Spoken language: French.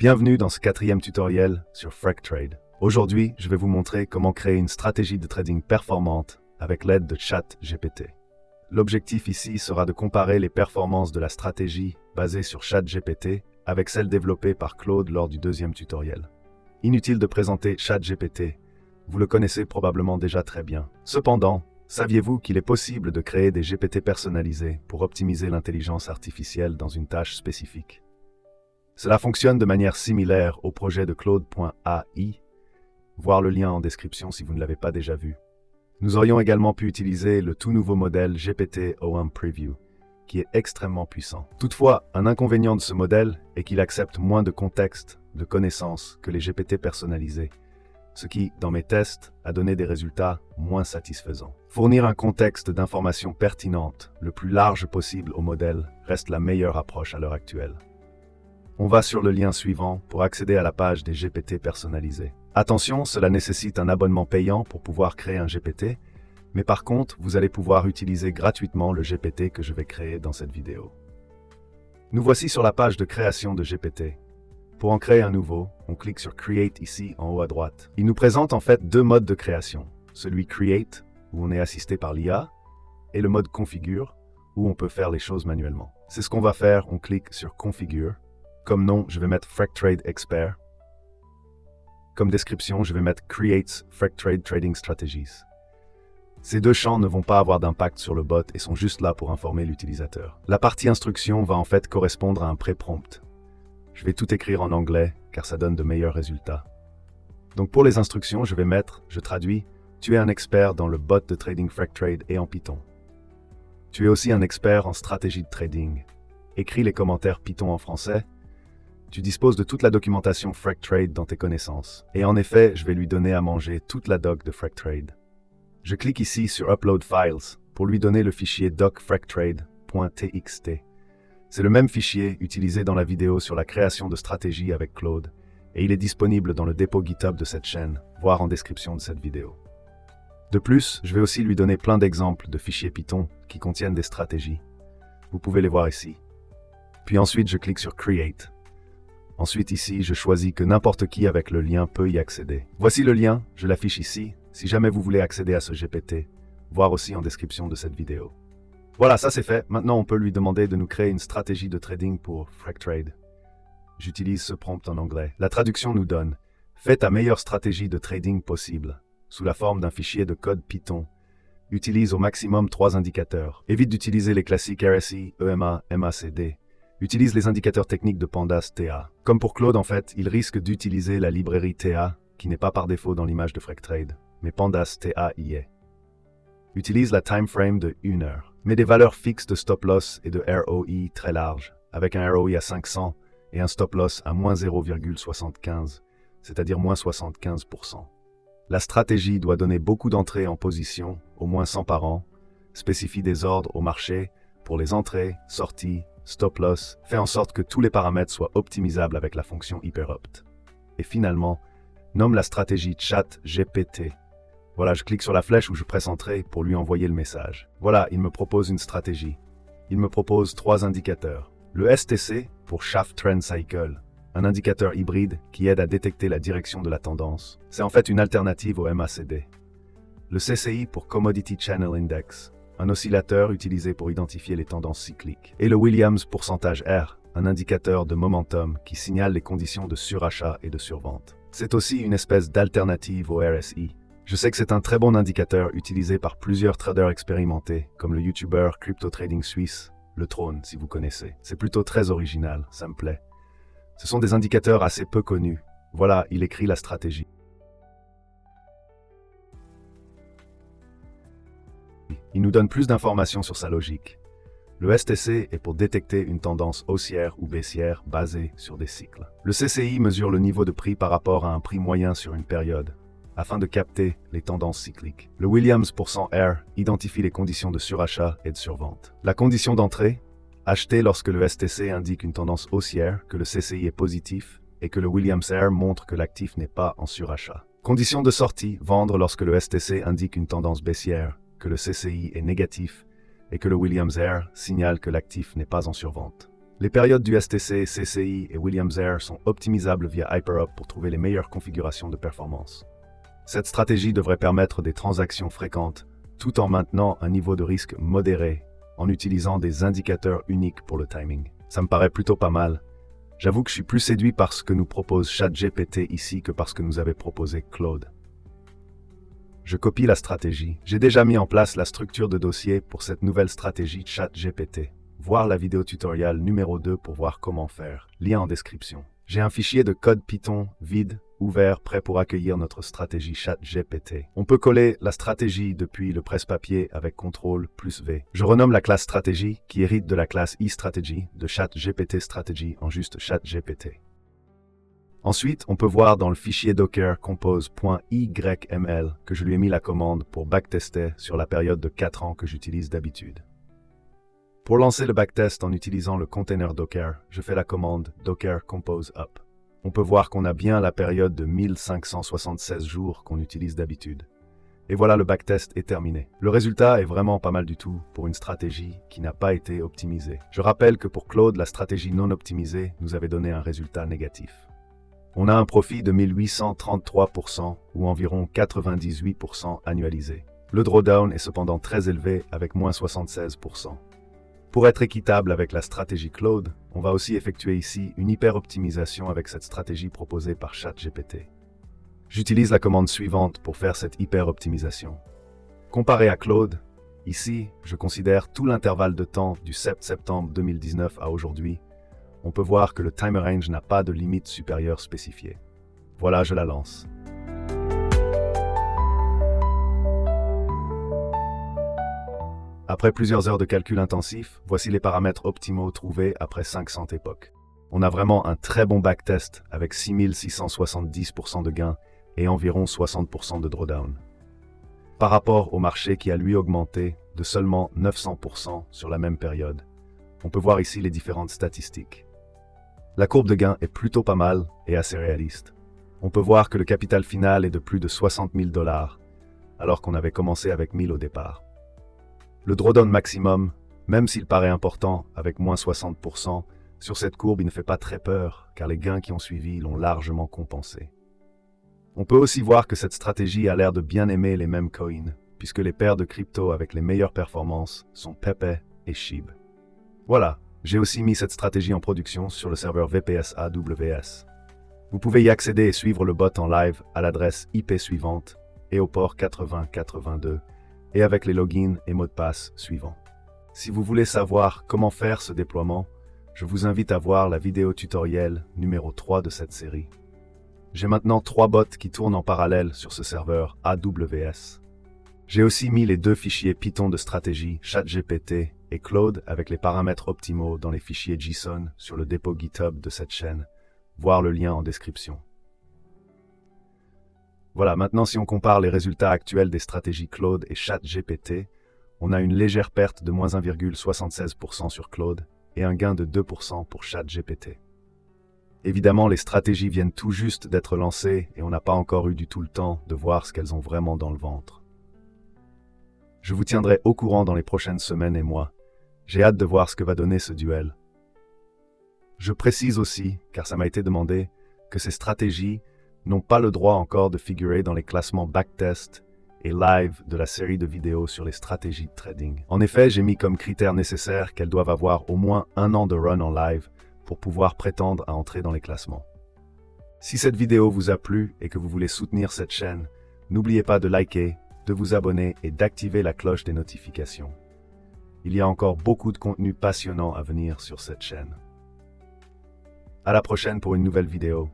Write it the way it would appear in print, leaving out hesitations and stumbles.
Bienvenue dans ce 4e tutoriel sur FracTrade. Aujourd'hui, je vais vous montrer comment créer une stratégie de trading performante avec l'aide de ChatGPT. L'objectif ici sera de comparer les performances de la stratégie basée sur ChatGPT avec celle développée par Claude lors du 2e tutoriel. Inutile de présenter ChatGPT, vous le connaissez probablement déjà très bien. Cependant, saviez-vous qu'il est possible de créer des GPT personnalisés pour optimiser l'intelligence artificielle dans une tâche spécifique? Cela fonctionne de manière similaire au projet de Claude.ai, voir le lien en description si vous ne l'avez pas déjà vu. Nous aurions également pu utiliser le tout nouveau modèle GPT-o1 Preview, qui est extrêmement puissant. Toutefois, un inconvénient de ce modèle est qu'il accepte moins de contexte, de connaissances que les GPT personnalisés, ce qui, dans mes tests, a donné des résultats moins satisfaisants. Fournir un contexte d'informations pertinentes le plus large possible au modèle reste la meilleure approche à l'heure actuelle. On va sur le lien suivant pour accéder à la page des GPT personnalisés. Attention, cela nécessite un abonnement payant pour pouvoir créer un GPT, mais par contre, vous allez pouvoir utiliser gratuitement le GPT que je vais créer dans cette vidéo. Nous voici sur la page de création de GPT. Pour en créer un nouveau, on clique sur Create ici en haut à droite. Il nous présente en fait deux modes de création. Celui Create, où on est assisté par l'IA, et le mode Configure, où on peut faire les choses manuellement. C'est ce qu'on va faire, on clique sur Configure. Comme nom, je vais mettre FracTrade Expert. Comme description, je vais mettre Creates FracTrade Trading Strategies. Ces deux champs ne vont pas avoir d'impact sur le bot et sont juste là pour informer l'utilisateur. La partie instruction va en fait correspondre à un pré-prompt. Je vais tout écrire en anglais, car ça donne de meilleurs résultats. Donc pour les instructions, je vais mettre, je traduis, tu es un expert dans le bot de trading FracTrade et en Python. Tu es aussi un expert en stratégie de trading. Écris les commentaires Python en français. Tu disposes de toute la documentation FracTrade dans tes connaissances. Et en effet, je vais lui donner à manger toute la doc de FracTrade. Je clique ici sur Upload Files pour lui donner le fichier docfractrade.txt. C'est le même fichier utilisé dans la vidéo sur la création de stratégies avec Claude, et il est disponible dans le dépôt GitHub de cette chaîne, voire en description de cette vidéo. De plus, je vais aussi lui donner plein d'exemples de fichiers Python qui contiennent des stratégies. Vous pouvez les voir ici. Puis ensuite, je clique sur Create. Ensuite ici, je choisis que n'importe qui avec le lien peut y accéder. Voici le lien, je l'affiche ici, si jamais vous voulez accéder à ce GPT, voir aussi en description de cette vidéo. Voilà, ça c'est fait. Maintenant, on peut lui demander de nous créer une stratégie de trading pour FracTrade. J'utilise ce prompt en anglais. La traduction nous donne « Fais ta meilleure stratégie de trading possible, sous la forme d'un fichier de code Python. Utilise au maximum 3 indicateurs. Évite d'utiliser les classiques RSI, EMA, MACD. Utilise les indicateurs techniques de Pandas TA. Comme pour Claude, en fait, il risque d'utiliser la librairie TA, qui n'est pas par défaut dans l'image de FracTrade, mais Pandas TA y est. Utilise la time frame de 1 heure. Mets des valeurs fixes de stop loss et de ROI très larges, avec un ROI à 500 et un stop loss à moins 0,75, c'est-à-dire moins 75%. La stratégie doit donner beaucoup d'entrées en position, au moins 100 par an, spécifie des ordres au marché pour les entrées, sorties, stop loss, fait en sorte que tous les paramètres soient optimisables avec la fonction HyperOpt. Et finalement, nomme la stratégie ChatGPT. Voilà, je clique sur la flèche où je presse Entrée pour lui envoyer le message. Voilà, il me propose une stratégie. Il me propose 3 indicateurs. Le STC pour Shaft Trend Cycle, un indicateur hybride qui aide à détecter la direction de la tendance. C'est en fait une alternative au MACD. Le CCI pour Commodity Channel Index, un oscillateur utilisé pour identifier les tendances cycliques. Et le Williams pourcentage R, un indicateur de momentum qui signale les conditions de surachat et de survente. C'est aussi une espèce d'alternative au RSI. Je sais que c'est un très bon indicateur utilisé par plusieurs traders expérimentés, comme le YouTuber Crypto Trading Suisse, le Trône, si vous connaissez. C'est plutôt très original, ça me plaît. Ce sont des indicateurs assez peu connus. Voilà, il écrit la stratégie. Il nous donne plus d'informations sur sa logique. Le STC est pour détecter une tendance haussière ou baissière basée sur des cycles. Le CCI mesure le niveau de prix par rapport à un prix moyen sur une période, afin de capter les tendances cycliques. Le Williams %R identifie les conditions de surachat et de survente. La condition d'entrée, acheter lorsque le STC indique une tendance haussière, que le CCI est positif, et que le Williams R montre que l'actif n'est pas en surachat. Condition de sortie, vendre lorsque le STC indique une tendance baissière, que le CCI est négatif, et que le Williams R signale que l'actif n'est pas en survente. Les périodes du STC, CCI et Williams Air sont optimisables via HyperUp pour trouver les meilleures configurations de performance. Cette stratégie devrait permettre des transactions fréquentes, tout en maintenant un niveau de risque modéré, en utilisant des indicateurs uniques pour le timing. Ça me paraît plutôt pas mal. J'avoue que je suis plus séduit par ce que nous propose ChatGPT ici que par ce que nous avait proposé Claude. Je copie la stratégie. J'ai déjà mis en place la structure de dossier pour cette nouvelle stratégie ChatGPT. Voir la vidéo tutoriel numéro 2 pour voir comment faire. Lien en description. J'ai un fichier de code Python vide, ouvert, prêt pour accueillir notre stratégie ChatGPT. On peut coller la stratégie depuis le presse-papier avec CTRL+V. Je renomme la classe stratégie qui hérite de la classe eStrategy de ChatGPT Strategy en juste ChatGPT. Ensuite, on peut voir dans le fichier docker compose.yml que je lui ai mis la commande pour backtester sur la période de 4 ans que j'utilise d'habitude. Pour lancer le backtest en utilisant le container Docker, je fais la commande docker compose up. On peut voir qu'on a bien la période de 1576 jours qu'on utilise d'habitude. Et voilà, le backtest est terminé. Le résultat est vraiment pas mal du tout pour une stratégie qui n'a pas été optimisée. Je rappelle que pour Claude, la stratégie non optimisée nous avait donné un résultat négatif. On a un profit de 1833% ou environ 98% annualisé. Le drawdown est cependant très élevé avec moins 76%. Pour être équitable avec la stratégie Claude, on va aussi effectuer ici une hyper-optimisation avec cette stratégie proposée par ChatGPT. J'utilise la commande suivante pour faire cette hyper-optimisation. Comparé à Claude, ici, je considère tout l'intervalle de temps du 7 septembre 2019 à aujourd'hui. On peut voir que le timer range n'a pas de limite supérieure spécifiée. Voilà, je la lance. Après plusieurs heures de calcul intensif, voici les paramètres optimaux trouvés après 500 époques. On a vraiment un très bon backtest avec 6670% de gains et environ 60% de drawdown. Par rapport au marché qui a lui augmenté de seulement 900% sur la même période, on peut voir ici les différentes statistiques. La courbe de gain est plutôt pas mal et assez réaliste. On peut voir que le capital final est de plus de 60 000 $, alors qu'on avait commencé avec 1000 au départ. Le drawdown maximum, même s'il paraît important avec moins 60%, sur cette courbe il ne fait pas très peur car les gains qui ont suivi l'ont largement compensé. On peut aussi voir que cette stratégie a l'air de bien aimer les mêmes coins, puisque les paires de crypto avec les meilleures performances sont Pepe et SHIB. Voilà, j'ai aussi mis cette stratégie en production sur le serveur VPS AWS. Vous pouvez y accéder et suivre le bot en live à l'adresse IP suivante et au port 8082 et avec les logins et mots de passe suivants. Si vous voulez savoir comment faire ce déploiement, je vous invite à voir la vidéo tutoriel numéro 3 de cette série. J'ai maintenant 3 bots qui tournent en parallèle sur ce serveur AWS. J'ai aussi mis les 2 fichiers Python de stratégie ChatGPT et Claude avec les paramètres optimaux dans les fichiers JSON sur le dépôt GitHub de cette chaîne. Voir le lien en description. Voilà, maintenant si on compare les résultats actuels des stratégies Claude et ChatGPT, on a une légère perte de moins 1,76% sur Claude et un gain de 2% pour ChatGPT. Évidemment, les stratégies viennent tout juste d'être lancées et on n'a pas encore eu du tout le temps de voir ce qu'elles ont vraiment dans le ventre. Je vous tiendrai au courant dans les prochaines semaines et mois. J'ai hâte de voir ce que va donner ce duel. Je précise aussi, car ça m'a été demandé, que ces stratégies n'ont pas le droit encore de figurer dans les classements backtest et live de la série de vidéos sur les stratégies de trading. En effet, j'ai mis comme critère nécessaire qu'elles doivent avoir au moins 1 an de run en live pour pouvoir prétendre à entrer dans les classements. Si cette vidéo vous a plu et que vous voulez soutenir cette chaîne, n'oubliez pas de liker, de vous abonner et d'activer la cloche des notifications. Il y a encore beaucoup de contenu passionnant à venir sur cette chaîne. À la prochaine pour une nouvelle vidéo.